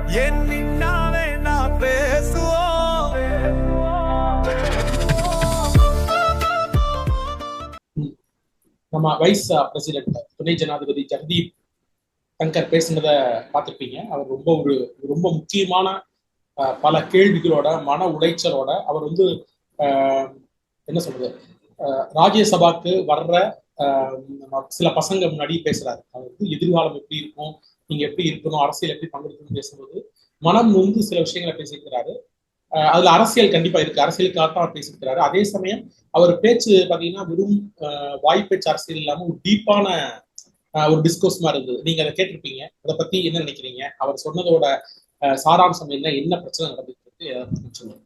நம்ம vice president துணை ஜனாதிபதி ஜெகதீப் தங்கர் பேசுனதை பார்த்துருப்பீங்க. அவர் ரொம்ப முக்கியமான பல கேள்விகளோட மன உளைச்சலோட அவர் என்ன சொல்றது, ராஜ்யசபாக்கு வர்ற சில பசங்க முன்னாடி பேசுறாரு. அவர் எதிர்காலம் எப்படி இருக்கும், நீங்க எப்படி இருக்கணும், அரசியல் எப்படி பங்கெடுக்கணும்னு பேசும்போது மனம் சில விஷயங்களை பேசியிருக்கிறாரு. அதுல அரசியல் கண்டிப்பா இருக்கு, அரசியலுக்காகத்தான் அவர் பேசியிருக்கிறாரு. அதே சமயம் அவர் பேச்சு பாத்தீங்கன்னா வெறும் வாய்ப்பேச்சு அரசியல் இல்லாம ஒரு டீப்பான ஒரு டிஸ்கோர்ஸ் மாதிரி இருந்தது. நீங்க அதை கேட்டிருப்பீங்க. அதை பத்தி என்ன நினைக்கிறீங்க? அவர் சொன்னதோட சாராம்சம் என்ன பிரச்சனை நடந்துட்டு சொல்லுங்க.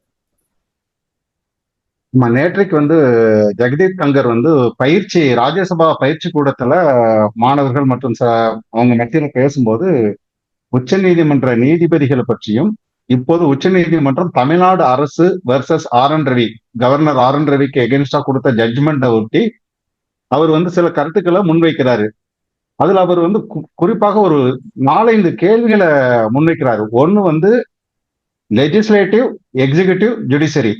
நேற்றைக்கு ஜெகதீப் தங்கர் பயிற்சி ராஜ்யசபா பயிற்சி கூடத்துல மாணவர்கள் மற்றும் அவங்க மத்தியில பேசும்போது உச்ச நீதிமன்ற நீதிபதிகளை பற்றியும், இப்போது உச்ச நீதிமன்றம் தமிழ்நாடு அரசு versus R. N.. Ravi, governor R. N.. ரவிக்கு எகென்ஸ்டா கொடுத்த ஜட்ஜ்மெண்ட்டை ஒட்டி அவர் சில கருத்துக்களை முன்வைக்கிறாரு. அதுல அவர் குறிப்பாக ஒரு 4-5 கேள்விகளை முன்வைக்கிறாரு. ஒண்ணு லெஜிஸ்லேட்டிவ், எக்ஸிகியூட்டிவ், ஜுடிஷியரி,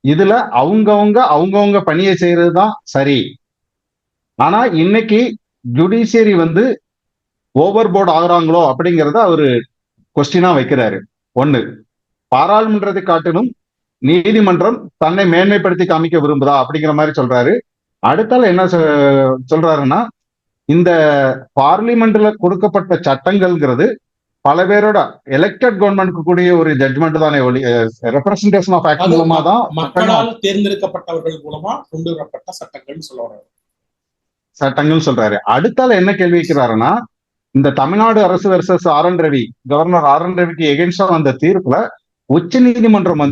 இதுல அவங்கவுங்க பணியை செய்யறதுதான் சரி. ஆனா இன்னைக்கு ஜுடிஷியரி ஓவர் போர்டு ஆகுறாங்களோ அப்படிங்கிறத அவரு கொஸ்டினா வைக்கிறாரு. ஒண்ணு, பாராளுமன்றத்தை காட்டிலும் நீதிமன்றம் தன்னை மேன்மைப்படுத்தி காமிக்க விரும்புதா அப்படிங்கிற மாதிரி சொல்றாரு. அடுத்தால என்ன சொல்றாருன்னா, இந்த பார்லிமெண்ட்ல கொடுக்கப்பட்ட சட்டங்கள்ங்கிறது பல பேரோட எலெக்டட் கவர்மெண்ட்க்கு கூடிய ஒரு ஜட்ஜ்மெண்ட் தானே, ரெப்ரசன்டேஷன் ஆஃப் ஆக்ட் மூலமா தான், மக்களால் தேர்ந்தெடுக்கப்பட்டவர்கள் மூலமா கொண்டு வரப்பட்ட சட்டங்கள் சொல்றாரு. அடுத்தால என்ன கேள்வி வைக்கிறாருன்னா, இந்த தமிழ்நாடு அரசு versus R. N.. Ravi, governor R. N.. ரவிக்கு எகென்ஸ்டா வந்த தீர்ப்புல உச்ச நீதிமன்றம்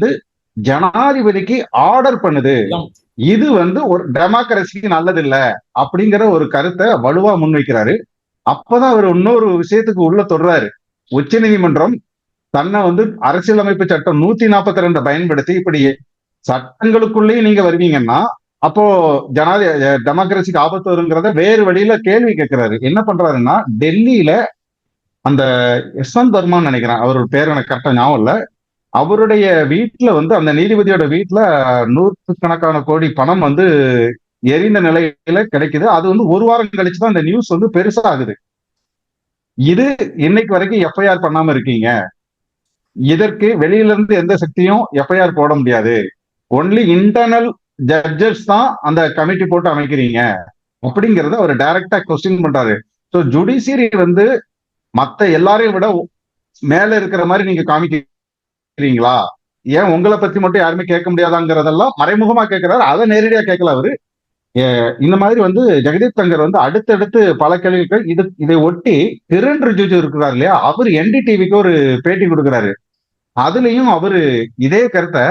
ஜனாதிபதிக்கு ஆர்டர் பண்ணுது, இது ஒரு டெமோக்ரஸிக்கு நல்லது இல்ல அப்படிங்கிற ஒரு கருத்தை வலுவா முன்வைக்கிறாரு. அப்பதான் அவர் இன்னொரு விஷயத்துக்கு உள்ள தொடர்றாரு. உச்ச நீதிமன்றம் தன்னை அரசியலமைப்பு சட்டம் 142 பயன்படுத்தி இப்படி சட்டங்களுக்குள்ளேயும் நீங்க வருவீங்கன்னா அப்போ டெமோக்ரஸிக்கு ஆபத்து வருங்கிறத வேறு வழியில கேள்வி கேட்கிறாரு. என்ன பண்றாருன்னா, டெல்லியில அந்த யஷ்வந்த் வர்மான்னு நினைக்கிறேன், அவரோட பேர் எனக்கு கரெக்டா ஞாபகம் இல்ல, அவருடைய வீட்டுல அந்த நீதிபதியோட வீட்டுல 100 கோடி பணம் எரிந்த நிலையில கிடைக்குது. அது ஒரு வாரம் கழிச்சுதான் இந்த நியூஸ் பெருசா ஆகுது. இது இன்னைக்கு வரைக்கும் எஃப்ஐஆர் பண்ணாம இருக்கீங்க, இதற்கு வெளியில இருந்து எந்த சக்தியும் எஃப்ஐஆர் போட முடியாது, ஒன்லி இன்டர்னல் ஜட்ஜஸ் தான் அந்த கமிட்டி போட்டு அமைக்கிறீங்க அப்படிங்கறத அவர் டைரக்டா கொஸ்டின் பண்றாரு. ஸோ ஜுடிஷியரி மத்த எல்லாரையும் விட மேல இருக்கிற மாதிரி நீங்க காமிக்கிறீங்களா, ஏன் உங்களை பத்தி மட்டும் யாருமே கேட்க முடியாதாங்கிறதெல்லாம் மறைமுகமா கேட்கிறாரு. அதை நேரடியா கேட்கல அவரு. இந்த மாதிரி ஜெகதீப் தங்கர் அடுத்தடுத்து பல கேள்விகள் இதை ஒட்டி கிரண் ரிஜிஜு இருக்கிறார் இல்லையா, அவர் என்டிடிவிக்கு ஒரு பேட்டி கொடுக்கிறாரு. அதுலயும் அவரு இதே கருத்தை,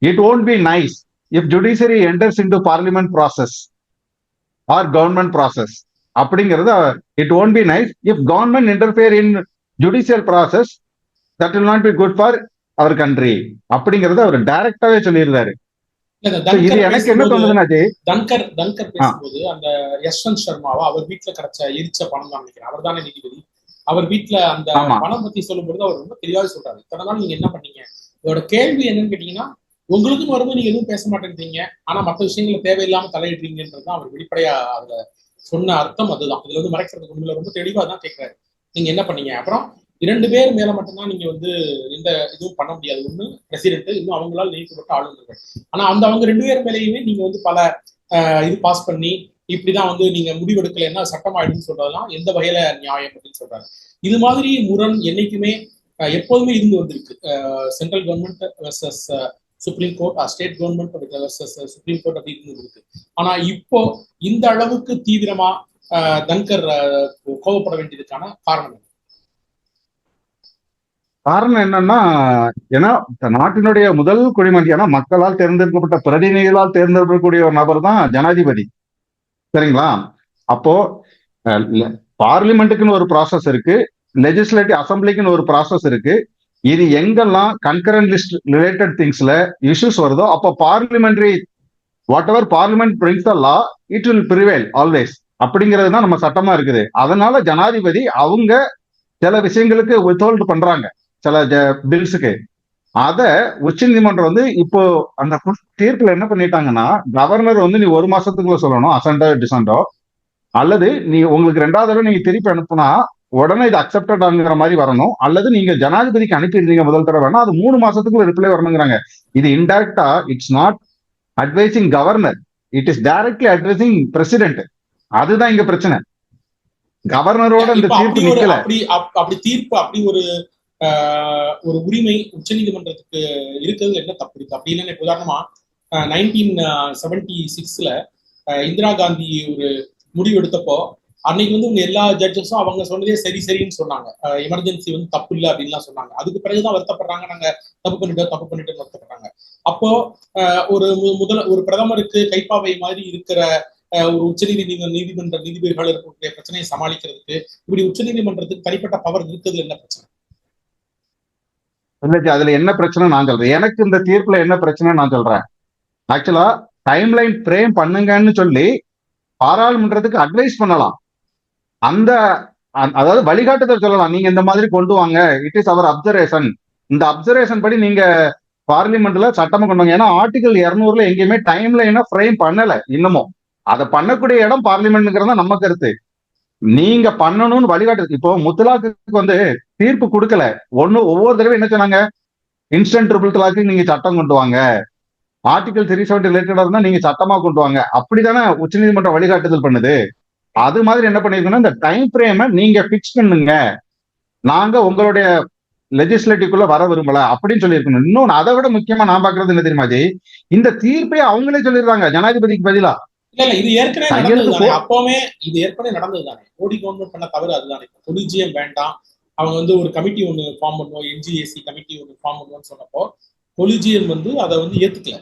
it won't be nice if judiciary enters into parliament process or government process அப்படிங்கிறது, it won't be nice if government interfere in judicial process, that will not be good for our country அப்படிங்கறத அவர் டைரக்டாவே சொல்லியிருந்தாரு. இது எனக்கு என்ன தோணுதுன்னா, தங்கர் பேசும்போது அந்த யஷ்வந்த் சர்மாவா அவர் வீட்டுல கிடைச்ச எரிச்ச பணம் தான் நினைக்கிறேன், அவர் தானே நீதிபதி, அவர் வீட்டுல அந்த பணம் பத்தி சொல்லும்போது அவர் ரொம்ப தெளிவாக சொல்றாரு, இத்தனை நாள் நீங்க என்ன பண்ணீங்க, இதோட கேள்வி என்னன்னு கேட்டீங்கன்னா, உங்களுக்கும் வரும்போது நீங்க எதுவும் பேச மாட்டேன்றீங்க, ஆனா மற்ற விஷயங்களை தேவையில்லாம தலையிடுறீங்கன்றதுதான் அவர் வெளிப்படையா அதுல சொன்ன அர்த்தம். அதுதான் இதுல மறைக்கிறதுக்கு உண்மையில ரொம்ப தெளிவா தான் கேட்கிறாரு, நீங்க என்ன பண்ணீங்க. அப்புறம் 2 பேர் மேல மட்டும்தான் நீங்க எந்த இதுவும் பண்ண முடியாது, ஒண்ணு பிரசிடென்ட், இன்னும் அவங்களால நியமிக்கப்பட்ட ஆளுநர்கள். ஆனா அவங்க 2 பேர் மேலேயுமே நீங்க பல இது பாஸ் பண்ணி இப்படிதான் நீங்க முடிவெடுக்கலைன்னா சட்டம் ஆயிடுன்னு சொல்றதெல்லாம் எந்த வகையில நியாயம் அப்படின்னு சொல்றாரு. இது மாதிரி முரண் என்னைக்குமே எப்போதுமே இருந்து வந்திருக்கு. Central government versus supreme court, state government versus supreme court அப்படின்னு இருக்கு. ஆனா இப்போ இந்த அளவுக்கு தீவிரமா தங்கர் கோபப்பட வேண்டியதுக்கான காரணம் என்னன்னா, ஏன்னா நாட்டினுடைய முதல் குடிமகன், ஏன்னா மக்களால் தேர்ந்தெடுக்கப்பட்ட பிரதிநிதிகளால் தேர்ந்தெடுக்கக்கூடிய ஒரு நபர் தான் ஜனாதிபதி, சரிங்களா? அப்போ பார்லிமெண்ட்டுக்குன்னு ஒரு ப்ராசஸ் இருக்கு, லெஜிஸ்லேட்டிவ் அசம்பிளிக்குன்னு ஒரு ப்ராசஸ் இருக்கு. இது எங்கெல்லாம் கன்கரண்ட் லிஸ்ட் ரிலேட்டட் திங்ஸ்ல இஷ்யூஸ் வருதோ அப்போ parliamentary what ever parliament brings the law it will prevail always அப்படிங்கிறது தான் நம்ம சட்டமா இருக்குது. அதனால ஜனாதிபதி அவங்க சில விஷயங்களுக்கு வித்ஹோல்டு பண்றாங்க, சில பில்ஸுக்கு. அத உச்ச நீதிமன்றம் வந்து இப்போ அந்த தீர்ப்புல என்ன பண்ணிட்டாங்கன்னா, கவர்னர் வந்து நீ 1 மாசத்துக்குள்ள சொல்லணும், அசண்டோ டிசண்டோ, அல்லது நீ உங்களுக்கு 2வது தடவை நீங்க திருப்பி அனுப்புனா உடனே இது அக்செப்டட் ஆகுங்கிற மாதிரி வரணும், அல்லது நீங்க ஜனாதிபதிக்கு அனுப்பிடுறீங்க முதல் தடவை வேணா, அது 3 மாசத்துக்குள்ள ரிப்ளை வரணுங்கிறாங்க. இது இன்டைரக்டா it's not advising governor, it is directly advising president. அதுதான் இங்க பிரச்சனை. கவர்னரோட இந்த தீர்ப்பு நிக்கல. அப்படி தீர்ப்பு அப்படி ஒரு உரிமை உச்ச நீதிமன்றத்துக்கு இருக்கிறது என்ன தப்பு இருக்கு? அப்படி இல்லைன்னா உதாரணமா 1976 இந்திரா காந்தி ஒரு முடிவு எடுத்தப்போ அன்னைக்கு வந்து எல்லா ஜட்ஜஸும் அவங்க சொன்னதே சரி சரின்னு சொன்னாங்க. எமர்ஜென்சி வந்து தப்பு இல்லை அப்படின்லாம் சொன்னாங்க. அதுக்கு பிறகுதான் வருத்தப்படுறாங்க, நாங்க தப்பு பண்ணிட்டோம் வருத்தப்படுறாங்க. அப்போ ஒரு பிரதமருக்கு கைப்பாவை மாதிரி இருக்கிற ஒரு உச்ச நீதிமன்ற நீதிபதிகள் இருக்கக்கூடிய பிரச்சனையை சமாளிக்கிறதுக்கு இப்படி உச்ச நீதிமன்றத்துக்கு தனிப்பட்ட பவர் இருக்குது என்ன பிரச்சனை? இல்ல, அதுல என்ன பிரச்சனை நான் சொல்றேன். எனக்கு இந்த தீர்ப்புல என்ன பிரச்சனை நான் சொல்றேன். ஆக்சுவலா டைம்லைன் ஃப்ரேம் பண்ணுங்கன்னு சொல்லி பாராளுமன்றத்துக்கு அட்வைஸ் பண்ணலாம். அந்த அதாவது வழிகாட்டுதல் சொல்லலாம், நீங்க இந்த மாதிரி கொண்டு வாங்க, இட் இஸ் அவர் அப்சர்வேஷன், இந்த அப்சர்வேஷன் படி நீங்க பார்லிமெண்ட்ல சட்டமா கொண்டு வாங்க. ஏன்னா ஆர்டிகல் 200 எங்கேயுமே டைம்லைனா ஃப்ரேம் பண்ணல இன்னமும். அதை பண்ணக்கூடிய இடம் பார்லிமெண்ட்ங்கிறதா நம்ம கருத்து. நீங்க பண்ணணும்னு வழிகாட்டு. இப்போ முத்தலாக்கு வந்து தீர்ப்பு கொடுக்கல, ஒவ்வொரு தடவை என்ன சொன்னாங்க, இன்ஸ்டன்ட் ட்ரிபிள் தலாக்கு நீங்க சட்டம் கொண்டு வாங்க, ஆர்டிகல் 370 ரிலேட்டடா இருந்தா நீங்க சட்டமா கொண்டு வாங்க, அப்படித்தானே உச்சநீதிமன்றம் வழிகாட்டுதல் பண்ணுது. அது மாதிரி என்ன பண்ணிருக்கணும், இந்த டைம் ஃப்ரேமை நீங்க பிக்ஸ் பண்ணுங்க, நாங்க உங்களுடைய லெஜிஸ்லேட்டிவ்குள்ள வர விரும்பல அப்படின்னு சொல்லியிருக்கணும். இன்னொன்னு அதை விட முக்கியமா நான் பாக்குறது என்ன தெரியுமா ஜி, இந்த தீர்ப்பை அவங்களே சொல்லிடுறாங்க ஜனாதிபதிக்கு பதிலா. இல்ல இது ஏற்கனவே நடந்ததுதானே, அப்பவுமே இது ஏற்கனவே நடந்ததுதானே. மோடி கவர்மெண்ட் பண்ண தவறு அதுதானே. கொலிஜியம் வேண்டாம், அவங்க வந்து ஒரு கமிட்டி ஒன்று ஃபார்ம் பண்ணுவோம், என்ஜிஏசி கமிட்டி ஒன்று ஃபார்ம் பண்ணுவோம்னு சொன்னப்போ கொலிஜியம் வந்து அதை வந்து ஏத்துக்கல.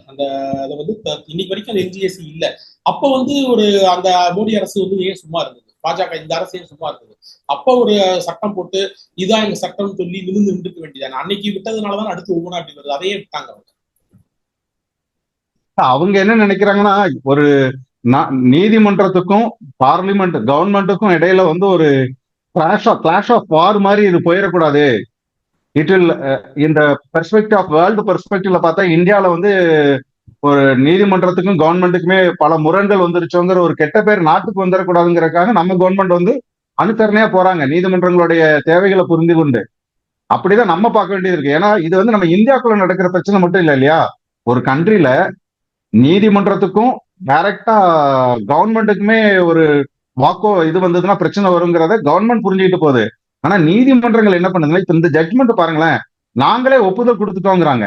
அதை வந்து இன்னைக்கு வரைக்கும் அந்த என்ஜிஏசி இல்ல. அப்ப வந்து அந்த மோடி அரசு வந்து ஏன் சும்மா இருந்தது, பாஜக இந்த அரசு ஏன் சும்மா இருந்தது? அப்ப ஒரு சட்டம் போட்டு இதான் எங்க சட்டம் சொல்லி நின்றுக்க வேண்டியதானே. அன்னைக்கு விட்டதுனாலதான் அடுத்து ஒவ்வொன்றா அப்படி வருது. அதையே விட்டாங்க அவங்க என்ன நினைக்கிறாங்கன்னா, ஒரு நீதிமன்றத்துக்கும் பார்லிமெண்ட் கவர்மெண்ட்டுக்கும் இடையில வந்து ஒரு கிளாஷ் ஆஃப் வார் மாதிரி இது போயிடக்கூடாது. இட் வில் இந்த பெர்ஸ்பெக்டிவ் ஆஃப் வேர்ல்டு பெர்ஸ்பெக்டிவ்ல பார்த்தா இந்தியாவில வந்து ஒரு நீதிமன்றத்துக்கும் கவர்மெண்ட்டுக்குமே பல முரண்கள் வந்துருச்சோங்கிற ஒரு கெட்ட பேர் நாட்டுக்கு வந்துடக்கூடாதுங்கிறதுக்காக நம்ம கவர்மெண்ட் வந்து அனுசரணையா போறாங்க, நீதிமன்றங்களுடைய தேவைகளை புரிந்து கொண்டு. அப்படிதான் நம்ம பார்க்க வேண்டியது இருக்கு. ஏன்னா இது வந்து நம்ம இந்தியாக்குள்ள நடக்கிற பிரச்சனை மட்டும் இல்லை இல்லையா. ஒரு கண்ட்ரில நீதிமன்றத்துக்கும் டைரக்டா கவர்மெண்ட்டுக்குமே ஒரு இது வந்ததுன்னா பிரச்சனை வருங்கிறத கவர்மெண்ட் புரிஞ்சுக்கிட்டு போகுது. ஆனா நீதிமன்றங்கள் என்ன பண்ணுதுன்னா, இப்ப இந்த ஜட்மெண்ட் பாருங்களேன், நாங்களே ஒப்புதல் கொடுத்துட்டோங்கிறாங்க.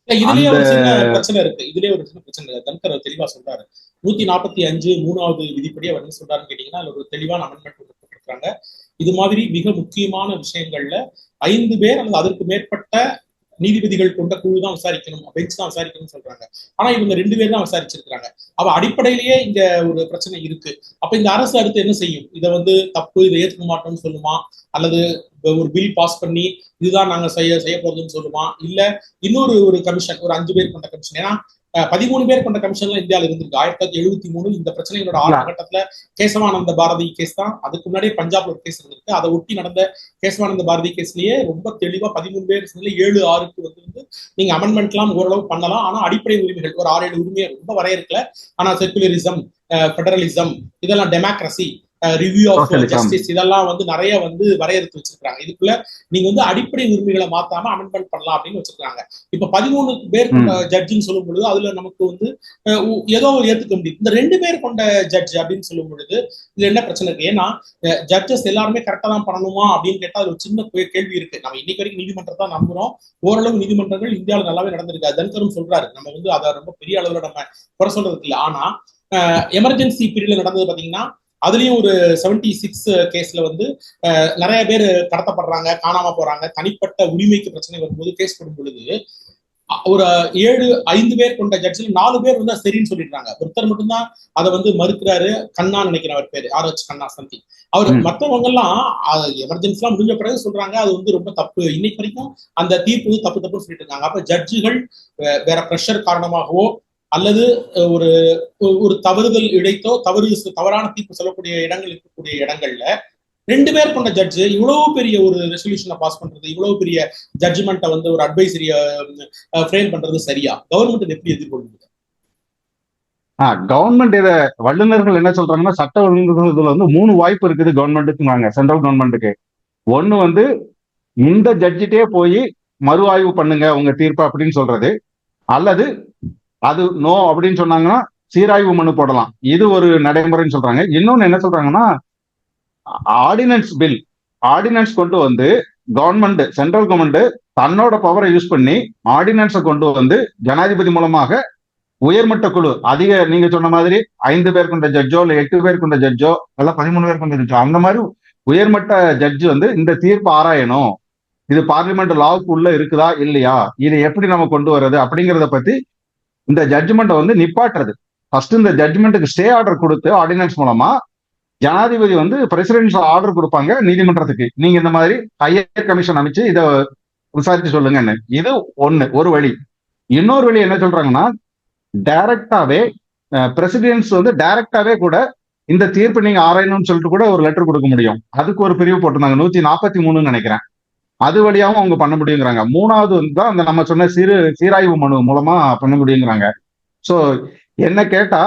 இதுலயே ஒரு சின்ன பிரச்சனை இருக்கு. தன்கர் தெளிவா சொல்றாரு. 145 3வது விதிப்படி அவர் என்ன சொல்றாருன்னு கேட்டீங்கன்னா, அதுல ஒரு தெளிவான அமெண்ட்மெண்ட் போட்டிருக்காங்க. இது மாதிரி மிக முக்கியமான விஷயங்கள்ல 5 பேர் அல்லது அதற்கு மேற்பட்ட நீதிபதிகள் கொண்ட குழு தான் விசாரிக்கணும், பெஞ்ச் தான் விசாரிக்கணும்னு சொல்றாங்க. ஆனா இவங்க 2 பேர் தான் விசாரிச்சிருக்காங்க. அவ அடிப்படையிலேயே இங்க ஒரு பிரச்சனை இருக்கு. அப்ப இந்த அரசு அடுத்து என்ன செய்யும்? இதை வந்து தப்பு, இதை ஏற்றுக்க மாட்டோம்னு சொல்லுமா, அல்லது ஒரு பில் பாஸ் பண்ணி இதுதான் நாங்க செய்ய போறதுன்னு சொல்லுமா, இல்ல இன்னொரு கமிஷன், ஒரு 5 பேர் கொண்ட கமிஷன். ஏன்னா 13 பேர் கொண்ட கமிஷன்லாம் இந்தியாவில் இருந்திருக்கு. 1973 இந்த பிரச்சனைகளோட ஆரம்ப கட்டத்துல கேசவானந்த பாரதி கேஸ் தான். அதுக்கு முன்னாடியே பஞ்சாப்ல ஒரு கேஸ் இருந்திருக்கு. அதை ஒட்டி நடந்த கேசவானந்த பாரதி கேஸ்லயே ரொம்ப தெளிவா 13 பேர் 7-6க்கு வந்து நீங்க அமெண்ட்மெண்ட் எல்லாம் ஓரளவு பண்ணலாம். ஆனா அடிப்படை உரிமைகள் ஒரு 6-7 உரிமையை ரொம்ப வரையறுக்கல. ஆனா செக்குலரிசம், பெடரலிசம், இதெல்லாம் டெமோக்ரஸி, ரிவ்யூ ஆஃப் ஜஸ்டிஸ், இதெல்லாம் வந்து நிறைய வந்து வரையறுத்து வச்சிருக்காங்க. இதுக்குள்ள நீங்க வந்து அடிப்படை உரிமைகளை மாத்தாம அமெண்ட்மெண்ட் பண்ணலாம் அப்படின்னு வச்சிருக்காங்க. இப்ப 13 பேர் கொண்ட ஜட்ஜின்னு சொல்லும் பொழுது அதுல நமக்கு வந்து ஏதோ ஏத்துக்க முடியும். இந்த 2 பேர் கொண்ட ஜட்ஜ் அப்படின்னு சொல்லும் பொழுது இது என்ன பிரச்சனை இருக்கு? ஏன்னா ஜட்ஜஸ் எல்லாருமே கரெக்டா தான் பண்ணணுமா அப்படின்னு கேட்டா அது ஒரு சின்ன கேள்வி இருக்கு. நம்ம இன்னைக்கு வரைக்கும் நீதிமன்றத்தை தான் நம்புறோம். ஓரளவு நீதிமன்றங்கள் இந்தியாவில் நல்லாவே நடந்திருக்கு. தன்கரும் சொல்றாரு, நம்ம வந்து அதை ரொம்ப பெரிய அளவுல நம்ம குறை சொல்றதுக்கு இல்லை. ஆனா எமர்ஜென்சி பீரியட்ல நடந்தது பாத்தீங்கன்னா, அதுலயும் ஒரு 76 கேஸ்ல வந்து நிறைய பேர் கடத்தப்படுறாங்க, காணாம போறாங்க. தனிப்பட்ட உரிமைக்கு பிரச்சனை வரும்போது கேஸ் போடும் பொழுது ஒரு 5 பேர் கொண்ட ஜட்ஜில் 4 பேர் வந்து சரின்னு சொல்லிடுறாங்க. ஒருத்தர் மட்டும்தான் அதை வந்து மறுக்கிறாரு. கண்ணா நினைக்கிறேன் அவர் பேரு, RH கண்ணா சந்தி. அவரு மற்றவங்க எல்லாம் எமர்ஜென்சி எல்லாம் முடிஞ்ச பிறகு சொல்றாங்க அது வந்து ரொம்ப தப்பு. இன்னைக்கு வரைக்கும் அந்த தீர்ப்பு தப்புன்னு சொல்லிட்டு இருக்காங்க. அப்ப ஜட்ஜுகள் வேற பிரஷர் காரணமாகவோ அல்லது ஒரு தவறுதல் இழைத்தோ தவறான தீர்ப்பு சொல்லக்கூடிய இருக்கக்கூடிய இடங்கள்ல 2 பேர் கொண்ட ஜட்ஜ் இவ்வளவு பெரிய ஒரு ரெசல்யூஷனை பாஸ் பண்றது, இவ்வளவு பெரிய ஜட்ஜ்மெண்ட்டை வந்து ஒரு அட்வைசரிய ஃப்ரேம் பண்றது சரியா? கவர்மெண்ட் எப்படி எதிர்கொள்ளுது? கவர்மெண்ட் இத வல்லுநர்கள் என்ன சொல்றாங்கன்னா, சட்ட வல்லுநர்கள் இதுல வந்து 3 வாய்ப்பு இருக்குது கவர்மெண்ட்டுக்கு, சென்ட்ரல் கவர்மெண்ட்டுக்கு. ஒண்ணு வந்து இந்த ஜட்ஜிட்டே போய் மறு ஆய்வு பண்ணுங்க உங்க தீர்ப்பு அப்படின்னு சொல்றது, அல்லது அது நோ அப்படின்னு சொன்னாங்கன்னா சீராய்வு மனு போடலாம். இது ஒரு நடைமுறைன்னு சொல்றாங்க. இன்னொன்னு என்ன சொல்றாங்கன்னா, ஆர்டினன்ஸ் கொண்டு வந்து கவர்மெண்ட், சென்ட்ரல் கவர்மெண்ட் தன்னோட பவரை யூஸ் பண்ணி ஆர்டினன்ஸை கொண்டு வந்து ஜனாதிபதி மூலமாக உயர்மட்ட குழு, அதிக நீங்க சொன்ன மாதிரி 5 பேர் கொண்ட ஜட்ஜோ இல்ல 8 பேர் கொண்ட ஜட்ஜோ இல்ல 13 பேர் கொண்ட ஜட்ஜோ, அந்த மாதிரி உயர்மட்ட ஜட்ஜ் வந்து இந்த தீர்ப்பு ஆராயணும், இது பார்லிமெண்ட் லாவுக்கு உள்ள இருக்குதா இல்லையா, இதை எப்படி நம்ம கொண்டு வர்றது அப்படிங்கிறத பத்தி இந்த ஜட்ஜ்மெண்ட்டை வந்து நிப்பாட்டுறது. ஃபர்ஸ்ட் இந்த ஜட்ஜ்மெண்ட்டுக்கு ஸ்டே ஆர்டர் கொடுத்து ஆர்டினன்ஸ் மூலமா ஜனாதிபதி வந்து பிரசிடென்ஷியல் ஆர்டர் கொடுப்பாங்க நீதிமன்றத்துக்கு, நீங்க இந்த மாதிரி ஹையர் கமிஷன் அமைச்சு இதை விசாரிச்சு சொல்லுங்கன்னு. இது ஒரு வழி. இன்னொரு வழி என்ன சொல்றாங்கன்னா, டைரக்டாவே பிரசிடென்ட்ஸ் வந்து டைரக்டாவே கூட இந்த தீர்ப்பு நீங்க ஆராயணும்னு சொல்லிட்டு கூட ஒரு லெட்டர் கொடுக்க முடியும். அதுக்கு ஒரு பிரிவு போட்டிருந்தாங்க 143 நினைக்கிறேன். அது வழியாவும் அவங்க பண்ண முடியுங்கிறாங்க. 3வது வந்து தான் அந்த நம்ம சொன்ன சீராய்வு மனு மூலமா பண்ண முடியுங்கிறாங்க. சோ என்ன கேட்டா,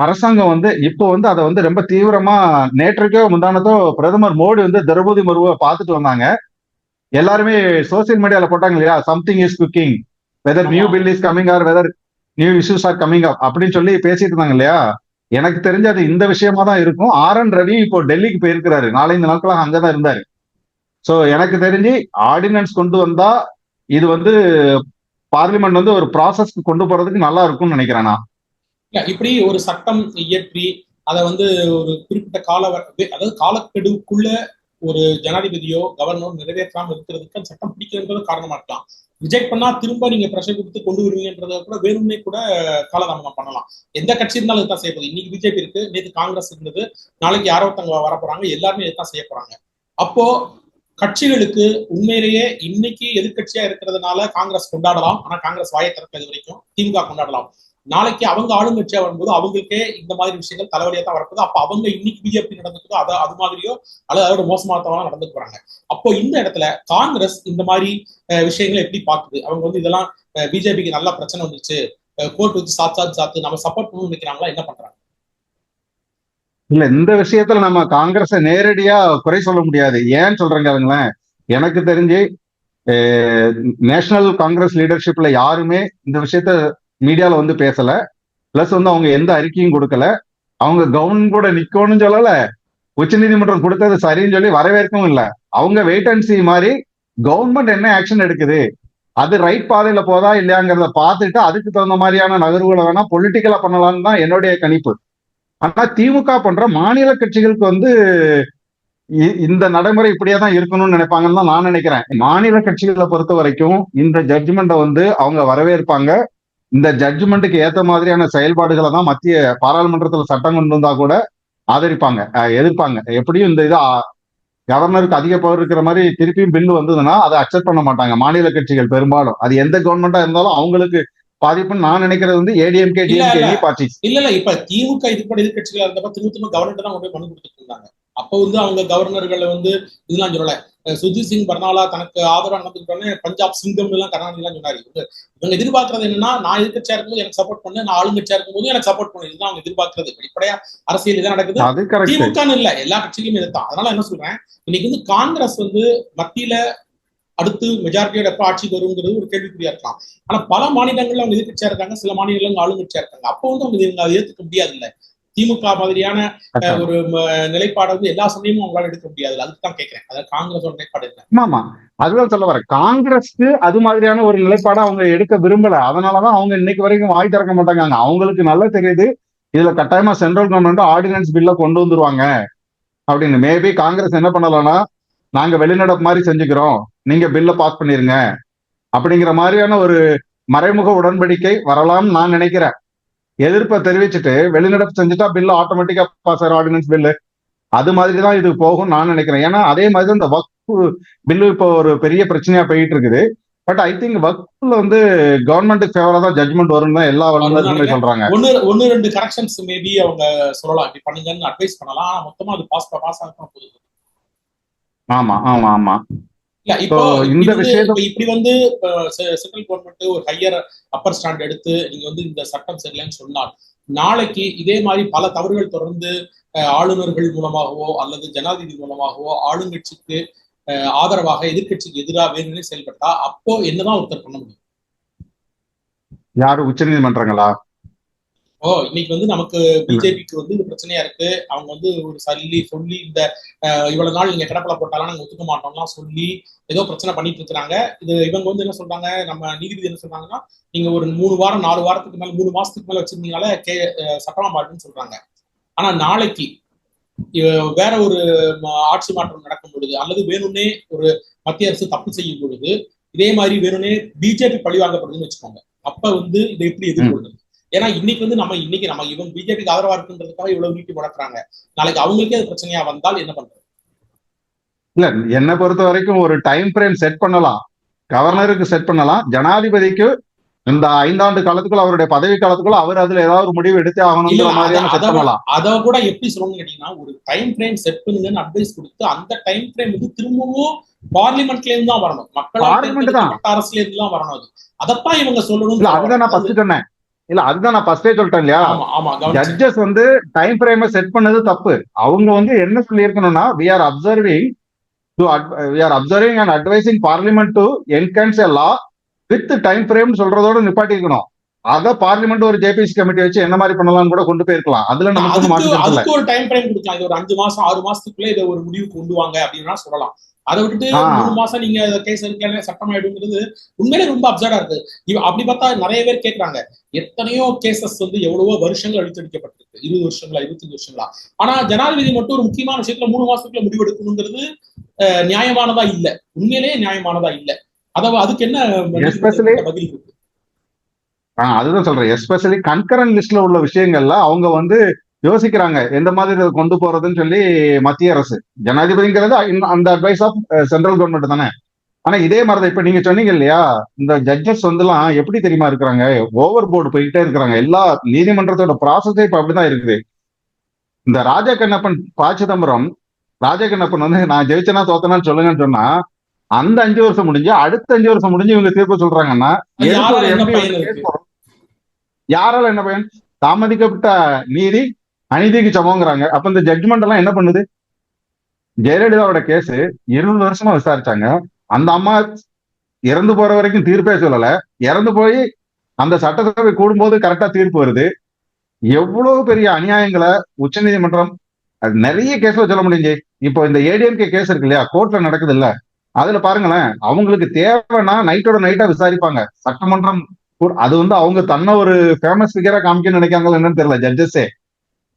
அரசாங்கம் வந்து இப்போ வந்து அதை வந்து ரொம்ப தீவிரமா, நேற்றுக்கோ முந்தானத்தோ பிரதமர் மோடி வந்து திரௌபதி முர்முவை பார்த்துட்டு வந்தாங்க. எல்லாருமே சோசியல் மீடியால போட்டாங்க இல்லையா, something is cooking, whether new bill is coming or whether new issues are coming up அப்படின்னு சொல்லி பேசிட்டு இருந்தாங்க இல்லையா. எனக்கு தெரிஞ்சு அது இந்த விஷயமா தான் இருக்கும். RN ரவி இப்போ டெல்லிக்கு போயிருக்கிறாரு, 4-5 நாட்களாக அங்கதான் இருந்தாரு. சோ எனக்கு தெரிஞ்சு ஆர்டினன்ஸ் கொண்டு வந்தா இது வந்து பார்லிமெண்ட் வந்து ஒரு ப்ராசஸ்க்கு கொண்டு போறதுக்கு நல்லா இருக்கும்னு நினைக்கிறேன் நான். இப்படி ஒரு சட்டம் இயற்றி அதை வந்து ஒரு குறிப்பிட்ட அதாவது காலக்கெடுவுக்குள்ள ஒரு ஜனாதிபதியோ கவர்னரோ நிறைவேற்றாம இருக்கிறதுக்கு அந்த சட்டம் பிடிக்கிறது காரணமா இருக்கலாம். ரிஜெக்ட் பண்ணா திரும்ப நீங்க ப்ரெஷர் கொடுத்து கொண்டு வருவீங்கன்றத கூட வேணும்னே கூட காலதாமதம் பண்ணலாம். எந்த கட்சி இருந்தாலும் இதுதான் செய்ய போகுது. இன்னைக்கு பிஜேபி இருக்கு, நேற்று காங்கிரஸ் இருந்தது, நாளைக்கு யாரோ ஒருத்தவங்க வர போறாங்க, எல்லாருமே இதுதான் செய்ய போறாங்க. அப்போ கட்சிகளுக்கு உண்மையிலேயே இன்னைக்கு எதிர்கட்சியா இருக்கிறதுனால காங்கிரஸ் கொண்டாடலாம், ஆனா காங்கிரஸ் வாயை திறக்கிறது வரைக்கும் திமுக கொண்டாடலாம். நாளைக்கு அவங்க ஆளுங்கட்சியா வரும்போது அவங்களுக்கே இந்த மாதிரி விஷயங்கள் தலைவலியா தான் வரப்போகுது. அப்ப அவங்க இன்னைக்கு பிஜேபி நடந்துக்குதோ அது மாதிரியோ அல்லது அதோட மோசமானத்தவங்க நடந்துட்டு போறாங்க. அப்போ இந்த இடத்துல காங்கிரஸ் இந்த மாதிரி விஷயங்களை எப்படி பாக்குது? அவங்க வந்து இதெல்லாம் பிஜேபிக்கு நல்ல பிரச்சனை வந்துச்சு, கோர்ட் வச்சு சாத்து நம்ம சப்போர்ட் பண்ணணும்னு நினைக்கிறாங்களா, என்ன பண்றாங்க? இல்ல, இந்த விஷயத்துல நம்ம காங்கிரஸை நேரடியா குறை சொல்ல முடியாது. ஏன்னு சொல்றேங்க, எனக்கு தெரிஞ்சு நேஷனல் காங்கிரஸ் லீடர்ஷிப்ல யாருமே இந்த விஷயத்த மீடியால வந்து பேசல. பிளஸ் வந்து அவங்க எந்த அறிக்கையும் கொடுக்கல. அவங்க கவர்மெண்ட் கூட நிக்கணும்னு சொல்லல, உச்ச நீதிமன்றம் கொடுத்தது சரின்னு சொல்லி வரவேற்கவும் இல்லை. அவங்க வெயிட் அண்ட் சி மாதிரி கவர்மெண்ட் என்ன ஆக்ஷன் எடுக்குது, அது ரைட் பாதையில போதா இல்லையாங்கிறத பார்த்துட்டு அதுக்கு தகுந்த மாதிரியான நகர்வுகளை வேணா பொலிட்டிக்கலா பண்ணலாம்னு தான் என்னுடைய கணிப்பு. ஆனா திமுக போன்ற மாநில கட்சிகளுக்கு வந்து இந்த நடைமுறை இப்படியே தான் இருக்கணும்னு நினைப்பாங்கன்னு தான் நான் நினைக்கிறேன். மாநில கட்சிகளை பொறுத்த வரைக்கும் இந்த ஜட்ஜ்மெண்ட்டை வந்து அவங்க வரவேற்பாங்க. இந்த ஜட்ஜ்மெண்ட்டுக்கு ஏத்த மாதிரியான செயல்பாடுகளை தான் மத்திய பாராளுமன்றத்துல சட்டம் கொண்டு வந்தா கூட ஆதரிப்பாங்க, எதிர்ப்பாங்க. எப்படியும் இந்த இது கவர்னருக்கு அதிக பவர் இருக்கிற மாதிரி திருப்பியும் பில்லு வந்ததுன்னா அதை அக்செப்ட் பண்ண மாட்டாங்க மாநில கட்சிகள் பெரும்பாலும். அது எந்த கவர்மெண்டா இருந்தாலும் அவங்களுக்கு பாதிப்புன்னு நான் நினைக்கிறது வந்து ஏடிஎம்கே டிஎம்கே பார்ட்டி. இல்ல இப்ப திமுக இதுபடி எதிர்கட்சிகளா இருந்தப்ப திரும்ப கவர்னர் தான் போய் மனு கொடுத்துட்டு இருந்தாங்க. அப்ப வந்து அவங்க கவர்னர்களை வந்து இதெல்லாம் சொல்லல. சுஜித் சிங் பர்னாலா தனக்கு ஆதரவா நடந்துக்கிட்டோன்னே பஞ்சாப் சிங்கம் எல்லாம் கருணாநிதி எல்லாம் சொன்னாரு. இவங்க எதிர்பார்க்கறது என்னன்னா, நான் எதிர்கட்சியா இருக்கும்போது எனக்கு சப்போர்ட் பண்ணு, நான் ஆளுங்கட்சியா இருக்கும்போது எனக்கு சப்போர்ட் பண்ணு, இதுதான் அவங்க எதிர்பார்க்கறது. வெளிப்படையா அரசியல் இதான் நடக்குது. திமுக இல்ல, எல்லா கட்சியிலும் இதுதான். அதனால என்ன சொல்றேன், இன்னைக்கு வந்து காங்கிரஸ் வந்து மத்தியில அடுத்து மெஜாரிட்டியோட எப்ப ஆட்சிக்கு வருங்கிறது ஒரு கேள்விக்குறியா இருக்கலாம். ஆனா பல மாநிலங்கள்ல அவங்க எதிர்கட்சியா இருக்காங்க, சில மாநிலங்கள் ஆளுங்கட்சியா இருக்காங்க. அப்போ வந்து அவங்க ஏத்துக்க முடியாது. இல்ல திமுக மாதிரியான ஒரு நிலைப்பாடு வந்து எல்லா சமயமும் அவங்களால எடுக்க முடியாது. அதுக்குதான் கேட்கிறேன், அதாவது காங்கிரஸோட நிலைப்பாடு என்ன? ஆமா, அதுதான் சொல்ல வரேன். காங்கிரஸ்க்கு அது மாதிரியான ஒரு நிலைப்பாடு அவங்க எடுக்க விரும்பல. அதனாலதான் அவங்க இன்னைக்கு வரைக்கும் வாய் திறக்க மாட்டாங்க. அவங்களுக்கு நல்லா தெரியுது இதுல கட்டாயமா சென்ட்ரல் கவர்மெண்ட் ஆர்டினன்ஸ் பில்ல கொண்டு வந்துருவாங்க அப்படின்னு. மேபி காங்கிரஸ் என்ன பண்ணலாம்னா, நாங்க வெளிநடப்பு மாதிரி செஞ்சுக்கிறோம், நீங்க பில்ல பாஸ் பண்ணிருங்க அப்படிங்கிற மாதிரியான ஒரு மறைமுக உடன்படிக்கை வரலாம்னு நான் நினைக்கிறேன். எதிர்ப்பை தெரிவிச்சுட்டு வெளிநடப்பு செஞ்சுட்டா பில்லு ஆட்டோமேட்டிக்கா பாஸ் ஆகிற ஆர்டினன்ஸ் பில்லு, அது மாதிரிதான் இது போகும் நான் நினைக்கிறேன். ஏன்னா அதே மாதிரி இந்த வக்ஃபு பில்லு இப்போ ஒரு பெரிய பிரச்சனையா போயிட்டு இருக்குது. பட் ஐ திங்க் வக்ஃப்ல வந்து கவர்மெண்ட்டுக்கு ஃபேவரா தான் ஜட்மெண்ட் வரும் தான் எல்லா வல்லுநர்களுமே சொல்றாங்க. ஒன்னு ரெண்டு கரெக்ஷன்ஸ் மேபி அவங்க சொல்லலாம், இப்படி பண்ணுங்கன்னு அட்வைஸ் பண்ணலாம். மொத்தமா அது பாஸ் ஆக போகுது. ஆமா ஆமா ஆமா. இல்ல So, இப்போ இந்த விஷயத்த இப்படி வந்து சென்ட்ரல் கவர்மெண்ட் ஒரு ஹையர் அப்பர் ஸ்டாண்ட் எடுத்து நீங்க வந்து இந்த சட்டம் சரியில்லைன்னு சொன்னால், நாளைக்கு இதே மாதிரி பல தவறுகள் தொடர்ந்து ஆளுநர்கள் மூலமாகவோ அல்லது ஜனாதிபதி மூலமாகவோ ஆளுங்கட்சிக்கு ஆதரவாக எதிர்கட்சிக்கு எதிராக வேணும்னே செயல்பட்டா அப்போ என்னதான் ஒருத்தர் பண்ண முடியும்? யாரு உச்ச நீதிமன்றங்களா? இன்னைக்கு வந்து நமக்கு பிஜேபிக்கு வந்து இது பிரச்சனையா இருக்கு. அவங்க வந்து ஒரு சொல்லி இந்த இவ்வளவு நாள் நீங்க கிடப்பில போட்டாலும் நாங்க ஒத்துக்க மாட்டோம்லாம் சொல்லி ஏதோ பிரச்சனை பண்ணிட்டு இருக்கிறாங்க. இது இவங்க வந்து என்ன சொல்றாங்க, நம்ம நீதிபதி என்ன சொல்றாங்கன்னா, நீங்க ஒரு 3 வாரம் 4 வாரத்துக்கு மேல 3 மாசத்துக்கு மேல வச்சிருந்தீங்களே சட்டமா மாட்டுன்னு சொல்றாங்க. ஆனா நாளைக்கு வேற ஒரு ஆட்சி மாற்றம் நடக்கும் பொழுது அல்லது வேணும்னே ஒரு மத்திய அரசு தப்பு செய்யும் பொழுது இதே மாதிரி வேணும்னே பிஜேபி பழிவாங்கப்படுதுன்னு வச்சுக்கோங்க. அப்ப வந்து இதை எப்படி எதிர்கொள்றது? ஏன்னா இன்னைக்கு வந்து நம்ம இவங்க பிஜேபிக்கு ஆதரவா இருக்குன்றதுக்காக இவ்வளவு நீட்டி முடக்குறாங்க. நாளைக்கு அவங்களுக்கே அது பிரச்சனையா வந்தால் என்ன பண்றது? இல்ல, என்னை பொறுத்த வரைக்கும் ஒரு டைம் ஃப்ரேம் செட் பண்ணலாம். கவர்னருக்கு செட் பண்ணலாம். ஜனாதிபதிக்கு இந்த 5 ஆண்டு காலத்துக்குள்ள அவருடைய பதவி காலத்துக்குள்ள அவர் அதுல ஏதாவது ஒரு முடிவு எடுத்தே ஆகணுங்கிற மாதிரியான செட் பண்ணலாம். அதை கூட எப்படி சொல்லணும்னு கேட்டீங்கன்னா, ஒரு டைம் ஃப்ரேம் செட் பண்ணுங்கன்னு அட்வைஸ் கொடுத்து அந்த டைம் ஃப்ரேம் வந்து திரும்பவும் பார்லிமெண்ட்ல இருந்து தான் வரணும். மக்களால் அரசுல இருந்து தான் வரணும். அதைத்தான் இவங்க சொல்லணும். அதுதான் நான் ஃபர்ஸ்ட் சொன்னேன். இல்ல, அதுதான் நான் ஃபர்ஸ்டே சொல்லிட்டேன் இல்லையா? ஜட்ஜஸ் வந்து டைம் ஃப்ரேமை செட் பண்ணது தப்பு. அவங்க வந்து என்ன சொல்லி இருக்கணும்னா, we are observing and advising parliament to enhance a law with time frame சொல்றதோட நிப்பாட்டி இருக்கணும். அத பார்லிமெண்ட் ஒரு ஜேபிசி கமிட்டி வச்சு என்ன மாதிரி பண்ணலாம்னு கூட கொண்டு போயிருக்கலாம். அதுல நமக்கு ஒரு டைம் ஃப்ரேம் கொடுக்கலாம். இது ஒரு 5 மாசம் 6 மாசத்துக்குள்ள இதை ஒரு முடிவு கொண்டு வாங்க அப்படின்னா சொல்லலாம். அதை விட்டுட்டு 3 மாசம் நீங்க கேஸ் எடுக்கல சட்டம் ஆயிடுங்கிறது உண்மையிலே ரொம்ப அப்சர்டா இருக்கு. அப்படி பார்த்தா நிறைய பேர் கேட்கறாங்க, எத்தனையோ கேசஸ் வந்து எவ்வளவோ வருஷங்கள் அழித்தடிக்கப்பட்டிருக்கு, 20 வருஷங்களா 25 வருஷங்களா. ஆனா ஜனாதிபதி மட்டும் ஒரு முக்கியமான விஷயத்துல 3 மாசத்துக்குள்ள முடிவு எடுக்கணுங்கிறது நியாயமானதா இல்ல, உண்மையிலேயே நியாயமானதா இல்ல. அதுக்கு என்ன பதில் இருக்கு? அதுதான் சொல்றேன். எஸ்பெஷலி கன்கரண்ட் லிஸ்ட்ல உள்ள விஷயங்கள்ல அவங்க வந்து யோசிக்கிறாங்க எந்த மாதிரி கொண்டு போறதுன்னு சொல்லி. மத்திய அரசு ஜனாதிபதிங்கிறது அந்த அட்வைஸ் ஆஃப் சென்ட்ரல் கவர்மெண்ட் தானே. ஆனா இதே மாதிரிதான் இப்ப நீங்க சொன்னீங்க இல்லையா, இந்த ஜட்ஜஸ் வந்துலாம் எப்படி தெரியுமா இருக்கிறாங்க, ஓவர் போர்டு போயிட்டே இருக்கிறாங்க. எல்லா நீதிமன்றத்தோட ப்ராசஸே இப்ப அப்படிதான் இருக்குது. இந்த ராஜா கண்ணப்பன் ப. சிதம்பரம் ராஜகண்ணப்பன் வந்து நான் ஜெயிச்சனா தோத்தனான்னு சொல்லுங்கன்னு சொன்னா, அந்த 5 வருஷம் முடிஞ்சு அடுத்த 5 வருஷம் முடிஞ்சு இவங்க தீர்ப்பு சொல்றாங்கன்னா யாரால என்ன பயன்? தாமதிக்கப்பட்ட நீதி அநீதிக்கு சமங்கிறாங்க. அப்ப இந்த ஜட்ஜ்மெண்ட் எல்லாம் என்ன பண்ணுது? ஜெயலலிதாவோட கேஸ் 20 வருஷமா விசாரிச்சாங்க. அந்த அம்மா இறந்து போற வரைக்கும் தீர்ப்பே சொல்லல. இறந்து போய் அந்த சட்டசபை கூடும்போது கரெக்டா தீர்ப்பு வருது. எவ்வளவு பெரிய அநியாயங்களை உச்ச நீதிமன்றம் நிறைய கேஸ்ல சொல்ல முடிஞ்சு. இப்போ இந்த ஏடிஎம்கே கேஸ் இருக்கு இல்லையா, கோர்ட்ல நடக்குது இல்ல, அதுல பாருங்களேன், அவங்களுக்கு தேவைன்னா நைட்டோட நைட்டா விசாரிப்பாங்க. சட்டமன்றம் அது வந்து அவங்க தன்னை ஒரு ஃபேமஸ் ஃபிகரா காமிக்க நினைக்காங்க என்னன்னு தெரியல ஜட்ஜஸே.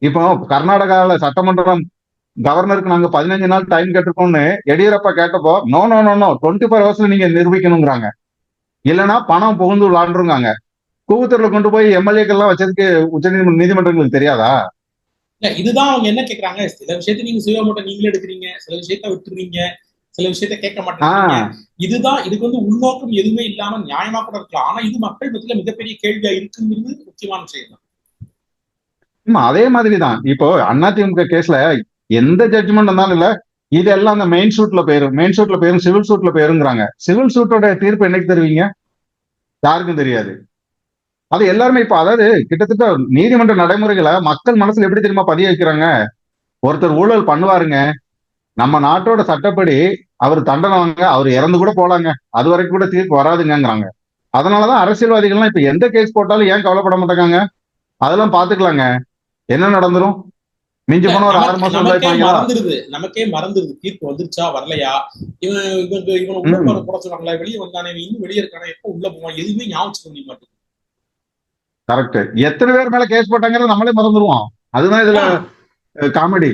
இப்போ கர்நாடகாவில சட்டமன்றம் கவர்னருக்கு நாங்க 15 நாள் டைம் கேட்டிருக்கோம்னு எடியூரப்பா கேட்டப்போ, நோ 24 ஹவர்ஸ்ல நீங்க நிரூபிக்கணுங்கிறாங்க, இல்லைன்னா பணம் புகுந்து விளாண்டுருங்காங்க. கூவத்தூர்ல கொண்டு போய் எம்எல்ஏக்கள் எல்லாம் வச்சதுக்கு உச்ச நீதிமன்றங்களுக்கு தெரியாதா? இதுதான் அவங்க என்ன கேக்குறாங்க. சில விஷயத்த நீங்க சுய மூட்டை நீங்களே எடுக்கிறீங்க, சில விஷயத்த விட்டுறீங்க, சில விஷயத்த கேட்க மாட்டேங்க. இதுதான், இதுக்கு வந்து உள்நோக்கம் எதுவுமே இல்லாம நியாயமா கூட இருக்கலாம். ஆனா இது மக்கள் மத்தியில மிகப்பெரிய கேள்வியா இருக்குங்கிறது முக்கியமான விஷயம் தான். அதே மாதிரிதான் இப்போ அதிமுக கேஸ்ல எந்த ஜட்ஜ்மெண்ட் இருந்தாலும் இல்ல, இதெல்லாம் அந்த மெயின் சூட்ல போயிரும் சிவில் சூட்ல போயிருங்கிறாங்க. சிவில் சூட்டோட தீர்ப்பு என்னைக்கு தருவீங்க? யாருக்கும் தெரியாது. அது எல்லாருமே இப்ப அதாவது கிட்டத்தட்ட நீதிமன்ற நடைமுறைகளை மக்கள் மனசுல எப்படி தெரியுமா பதிய வைக்கிறாங்க? ஒருத்தர் ஊழல் பண்ணுவாருங்க, நம்ம நாட்டோட சட்டப்படி அவர் தண்டனை வாங்க, அவர் இறந்து கூட போலாங்க, அது வரைக்கும் கூட தீர்ப்பு வராதுங்கிறாங்க. அதனாலதான் அரசியல்வாதிகள்லாம் இப்ப எந்த கேஸ் போட்டாலும் ஏன் கவலைப்பட மாட்டாங்க, அதெல்லாம் பாத்துக்கலாங்க, என்ன நடந்துரும், மிஞ்சி போன ஒரு 6 மாசம் நமக்கே மறந்துருது தீர்ப்பு வந்துருச்சா வரலையா, இவன் உள்ள போட சொல்றாங்களா, வெளியே வந்தானே, இன்னும் வெளியே இருக்கானே, எப்ப உள்ள போவான், எதுவுமே ஞாபகம் பண்ண மாட்டேங்குது. கரெக்ட். எத்தனை பேர் மேல கேஸ் போட்டாங்கிறத நம்மளே மறந்துடுவோம். அதுதான் இதுல காமெடி.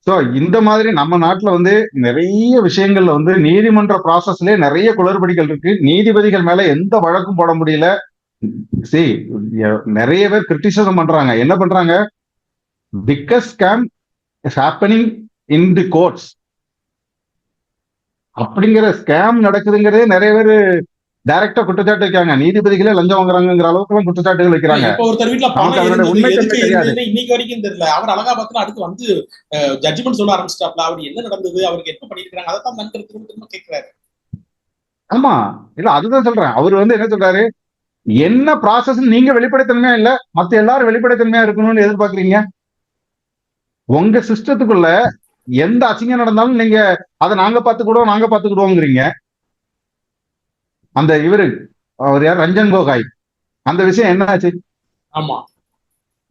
சோ இந்த மாதிரி நம்ம நாட்டுல வந்து நிறைய விஷயங்கள்ல வந்து நீதிமன்ற ப்ராசஸ்லயே நிறைய குளறுபடிகள் இருக்கு. நீதிபதிகள் மேல எந்த வழக்கும் போட முடியல. நிறைய பேர் கிரிட்டிசிசம் பண்றாங்க. என்ன பண்றாங்க? Biggest scam is happening in the courts அப்படிங்கிற ஸ்கேம் நடக்குதுங்கிறதே நிறைய பேர் டைரக்டா குற்றச்சாட்டு வைக்காங்க. நீதிபதிகளே லஞ்சம் வாங்குறாங்கிற அளவுக்கு எல்லாம் குற்றச்சாட்டுகள் வைக்கிறாங்க. இப்ப ஒருத்தர் வீட்டுல நமக்கு பணம் அதனுடைய இருந்தது, உண்மைத்தன்மை எதுக்கு தெரியாது. இருந்ததுன்னு இன்னைக்கு வரைக்கும் தெரியல. அவர் அலகாபாத்ல அடுத்து வந்து ஜட்ஜ்மெண்ட் சொல்ல ஆரம்பிச்சிட்டாப்ல. அவர் என்ன நடந்தது, அவருக்கு என்ன பண்ணிருக்காங்க, அதைத்தான் மன்னர் திரும்ப திரும்ப கேட்கிறாரு. ஆமா, இல்ல அதுதான் சொல்றேன். அவர் வந்து என்ன சொல்றாரு, என்ன ப்ராசஸ் நீங்க வெளிப்படைத்தன்மையா இல்ல, மத்த எல்லாரும் வெளிப்படைத்தன்மையா இருக்கணும்னு எதிர்பார்க்கறீங்க. உங்க சிஸ்டத்துக்குள்ள எந்த அசிங்கம் நடந்தாலும் நீங்க அதை நாங்க பாத்துக்கிடுவோம், நாங்க பாத்துக்கிடுவோங்கிறீங்க. அந்த இவரு அவர் யார், ரஞ்சன் கோகாய், அந்த விஷயம் என்ன ஆச்சு? ஆமா,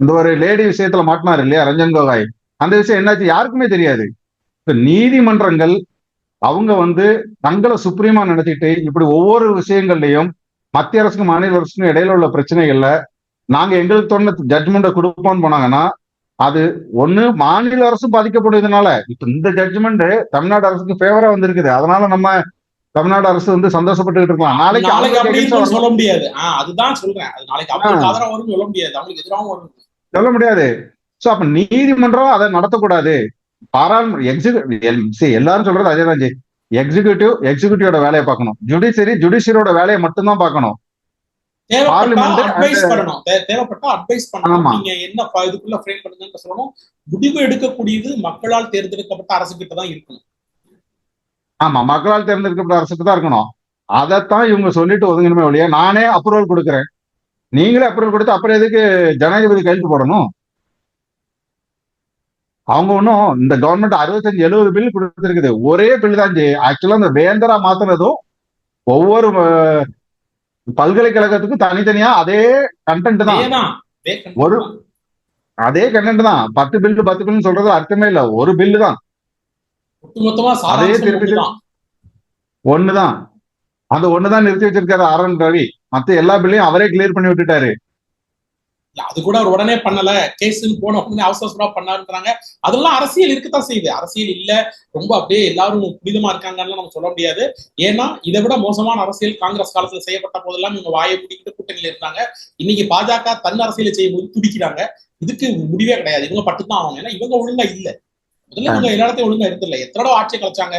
இந்த ஒரு லேடி விஷயத்துல மாட்டினாரு இல்லையா ரஞ்சன் கோகாய், அந்த விஷயம் என்னாச்சு யாருக்குமே தெரியாது. இப்ப நீதிமன்றங்கள் அவங்க வந்து தங்களை சுப்ரீமா நினைச்சிட்டு இப்படி ஒவ்வொரு விஷயங்கள்லயும் மத்திய அரசுக்கும் மாநில அரசுக்கும் இடையில உள்ள பிரச்சனைகள்ல நாங்க எங்களுக்கு தோணுன ஜட்ஜ்மெண்ட்டை கொடுப்போம்னு போனாங்கன்னா அது ஒண்ணு மாநில அரசும் பாதிக்கப்படுவதனால. இப்ப இந்த ஜட்ஜ்மெண்ட் தமிழ்நாடு அரசுக்கு ஃபேவரா வந்திருக்குது, அதனால நம்ம தமிழ்நாடு அரசு வந்து சந்தோஷப்பட்டுக்கிட்டு இருக்கலாம். நாளைக்கு நாளைக்கு அப்படி against ஆ இருக்கும்னு சொல்ல முடியாது. அதுதான் சொல்றேன். அது நாளைக்கு அவங்களுக்கு ஆதரவு வரும்னு சொல்ல முடியாது, அவங்களுக்கு எதிராகவும் வரும். சொல்ல முடியாது. சோ அப்ப நீதிமன்றம் அதை நடத்தக்கூடாது. எல்லாரும் சொல்றது அதேதான் ஜி. எக்ஸிகியூட்டிவோட வேலையை பார்க்கணும், ஜுடிஷியரியோட வேலையை மட்டும்தான் பார்க்கணும். தேவைப்பட்டா அட்வைஸ் பண்ணணும், தேவைப்பட்டா அட்வைஸ் பண்ணணும். நீங்க என்ன இதுக்குள்ள ஃப்ரேம் பண்ணுங்கன்னு சொல்லணும். முடிவு எடுக்கக்கூடியது மக்களால் தேர்ந்தெடுக்கப்பட்ட அரசு கிட்ட தான் இருக்கணும். ஆமா, மக்களால் தேர்ந்தெடுக்கப்பட்ட அரசுக்கு தான் இருக்கணும். அதைத்தான் இவங்க சொல்லிட்டு ஒதுங்கணுமே ஒழிய, நானே அப்ரூவல் கொடுக்குறேன், நீங்களே அப்ரூவல் கொடுத்து அப்புறம் எதுக்கு ஜனாதிபதி கையெழுத்து போடணும்? அவங்க ஒன்றும் இந்த கவர்மெண்ட் 65-70 பில் கொடுத்துருக்குது, ஒரே பில் தான். ஆக்சுவலா இந்த வேந்தரா மாத்தினதும் ஒவ்வொரு பல்கலைக்கழகத்துக்கும் தனித்தனியா அதே கண்டென்ட் தான், ஒரு அதே கண்டென்ட் தான். 10 பில் சொல்றது அர்த்தமே இல்ல, ஒரு பில்லு தான், அதே திருப்பி ஒண்ணுதான். அந்த ஒண்ணுதான் நிறுத்தி வச்சிருக்காரு ஆர்.என். ரவி. மத்த எல்லா பில்லையும் அவரே கிளியர் பண்ணி விட்டுட்டாரு. அது கூட அவர் உடனே பண்ணல, கேஸ்ன்னு போன உடனே அவசரமா பண்ணாருன்றாங்க. அதெல்லாம் அரசியல் இருக்கத்தான் செய்யுது. அரசியல் இல்ல ரொம்ப அப்படியே எல்லாரும் புனிதமா இருக்காங்கன்னு நம்ம சொல்ல முடியாது. ஏன்னா இதை விட மோசமான அரசியல் காங்கிரஸ் காலத்துல செய்யப்பட்ட போதெல்லாம் இவங்க வாயை முடிக்கிட்டு கூட்டணியில இருந்தாங்க. இன்னைக்கு பாஜக தன் அரசியலை செய்யும் போது துடிக்கிறாங்க. இதுக்கு முடிவே கிடையாது, இவங்க பட்டுதான் ஆகும். ஏன்னா இவங்க ஒழுங்கா இல்ல, முதல்ல இவங்க எல்லா இடத்தையும் ஒழுங்கா இருந்தில்ல. எத்தனை ஆட்சியை கலைச்சாங்க.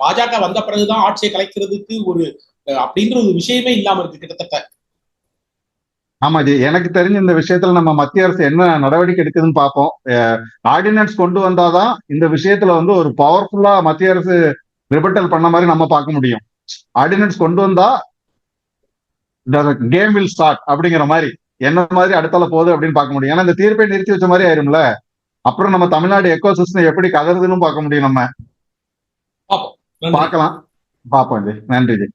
பாஜக வந்த பிறகுதான் ஆட்சியை கலைக்கிறதுக்கு ஒரு அப்படின்ற ஒரு விஷயமே இல்லாம இருக்கு கிட்டத்தட்ட. ஆமா ஜி, எனக்கு தெரிஞ்ச இந்த விஷயத்துல நம்ம மத்திய அரசு என்ன நடவடிக்கை எடுக்குதுன்னு பார்ப்போம். ஆர்டினன்ஸ் கொண்டு வந்தாதான் இந்த விஷயத்துல வந்து ஒரு பவர்ஃபுல்லா மத்திய அரசு ரிபட்டல் பண்ண மாதிரி நம்ம பார்க்க முடியும். ஆர்டினன்ஸ் கொண்டு வந்தா கேம் வில் ஸ்டார்ட் அப்படிங்கிற மாதிரி, என்ன மாதிரி அடுத்தால போகுது அப்படின்னு பார்க்க முடியும். ஏன்னா இந்த தீர்ப்பை நிறுத்தி வச்ச மாதிரி ஆயிரும்ல, அப்புறம் நம்ம தமிழ்நாடு எக்கோ சிஸ்டம் எப்படி கதறுதுன்னு பார்க்க முடியும். நம்ம பார்க்கலாம், பார்ப்போம் ஜி. நன்றி ஜி.